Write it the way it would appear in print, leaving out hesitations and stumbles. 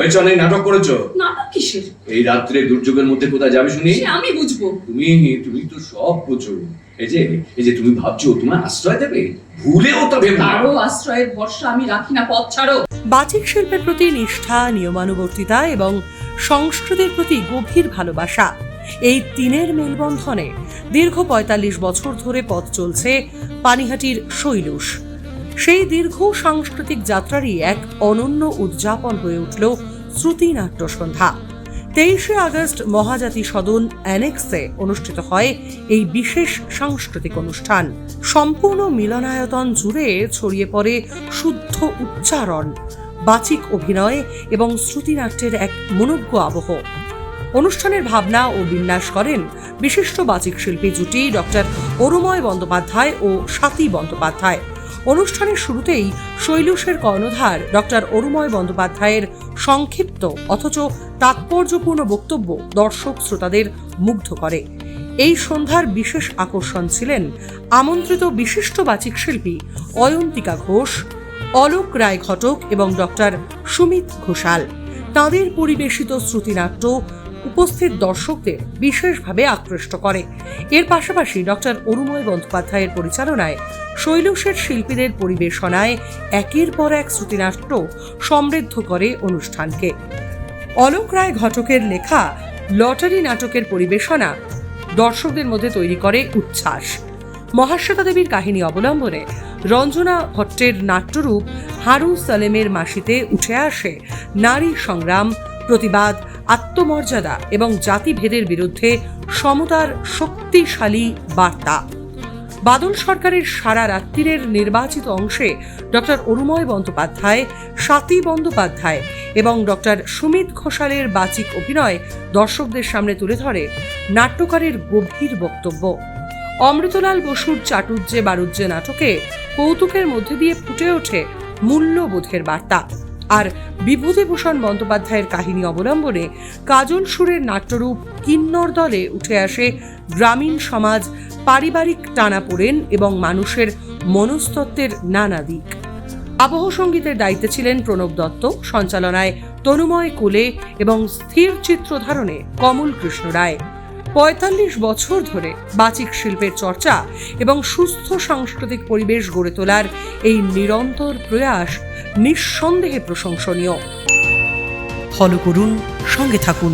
হয়েছে, অনেক নাটক করেছো। নাটক কিসের? এই রাত্রে দুর্যোগের মধ্যে কোথায় যাবে শুনি? আমি বুঝবো। তুমি তো সব বুঝো। এই যে তুমি ভাবছো তোমার আশ্রয় দেবে, ভুলেও তো ভেবে না। কারো আশ্রয়ের ভরসা আমি রাখি না, পথ ছাড়ো। বাচিক শিল্পের প্রতি নিষ্ঠা, নিয়মানুবর্তিতা এবং সংস্কৃতির প্রতি গভীর ভালোবাসা, এই তিনের মেলবন্ধনে দীর্ঘ ৪৫ বছর ধরে পথ চলছে পানিহাটির শৈলুস। সেই দীর্ঘ সাংস্কৃতিক যাত্রারই এক অনন্য উদযাপন হয়ে উঠল শ্রুতি নাট্য সন্ধ্যা। ২৩শে আগস্ট মহাজাতি সদন অ্যানেক্সে অনুষ্ঠিত হয় এই বিশেষ সাংস্কৃতিক অনুষ্ঠান। সম্পূর্ণ মিলনায়তন জুড়ে ছড়িয়ে পড়ে শুদ্ধ উচ্চারণ, বাচিক অভিনয় এবং শ্রুতিনাট্যের এক মনোজ্ঞ আবহ। অনুষ্ঠানের ভাবনা ও বিন্যাস করেন বিশিষ্ট বাচিক শিল্পী জুটি ডক্টর অরুময় বন্দ্যোপাধ্যায় ও স্বাতী বন্দ্যোপাধ্যায়। অনুষ্ঠানের শুরুতেই শৈলুসের কর্ণধার ডক্টর অরুময় বন্দ্যোপাধ্যায়ের সংক্ষিপ্ত অথচ তাৎপর্যপূর্ণ বক্তব্য দর্শক শ্রোতাদের মুগ্ধ করে। এই সন্ধ্যার বিশেষ আকর্ষণ ছিলেন আমন্ত্রিত বিশিষ্ট বাচিক শিল্পী অয়ন্তিকা ঘোষ, অলোক রায় ঘটক এবং ডক্টর সুমিত ঘোষাল। তাঁদের পরিবেশিত শ্রুতিনাট্য উপস্থিত দর্শকদের বিশেষভাবে আকৃষ্ট করে। এর পাশাপাশি ডক্টর অরুময় বন্দ্যোপাধ্যায়ের পরিচালনায় শৈলুসের শিল্পীদের পরিবেশনায় একের পর এক শ্রুতিনাট্য সমৃদ্ধ করে অনুষ্ঠানকে। অলোক রায় ঘটকের লেখা লটারি নাটকের পরিবেশনা দর্শকদের মধ্যে তৈরি করে উচ্ছ্বাস। মহাশ্বেতা দেবীর কাহিনী অবলম্বনে রঞ্জনা ভট্টের নাট্যরূপ হারু সালেমের মাসিতে উঠে আসে নারী সংগ্রাম, প্রতিবাদ, আত্মমর্যাদা এবং জাতিভেদের বিরুদ্ধে সমতার শক্তিশালী বার্তা। বাদল সরকারের সারা রাত্রির নির্বাচিত অংশে ডক্টর অরুময় বন্দ্যোপাধ্যায়, স্বাতী বন্দ্যোপাধ্যায় এবং ডক্টর সুমিত ঘোষালের বাচিক অভিনয় দর্শকদের সামনে তুলে ধরে নাট্যকারের গভীর বক্তব্য। অমৃতলাল বসুর চাটুজ্জে বারুজ্জে নাটকে কৌতুকের মধ্যে দিয়ে ফুটে ওঠে মূল্যবোধের বার্তা। আর বিভূতিভূষণ বন্দ্যোপাধ্যায়ের কাহিনী অবলম্বনে কাজল সুরের নাট্যরূপ কিন্নর দলে উঠে আসে গ্রামীণ সমাজ, পারিবারিক টানাপোড়েন এবং মানুষের মনস্তত্ত্বের নানা দিক। আবহ সঙ্গীতের দায়িত্বে ছিলেন প্রণব দত্ত, সঞ্চালনায় তনুময় কোলে এবং স্থির চিত্র ধারণে কমল কৃষ্ণ রায়। ৪৫ বছর ধরে বাচিক শিল্পের চর্চা এবং সুস্থ সাংস্কৃতিক পরিবেশ গড়ে তোলার এই নিরন্তর প্রয়াস নিঃসন্দেহে প্রশংসনীয়। ফলো করুন, সঙ্গে থাকুন।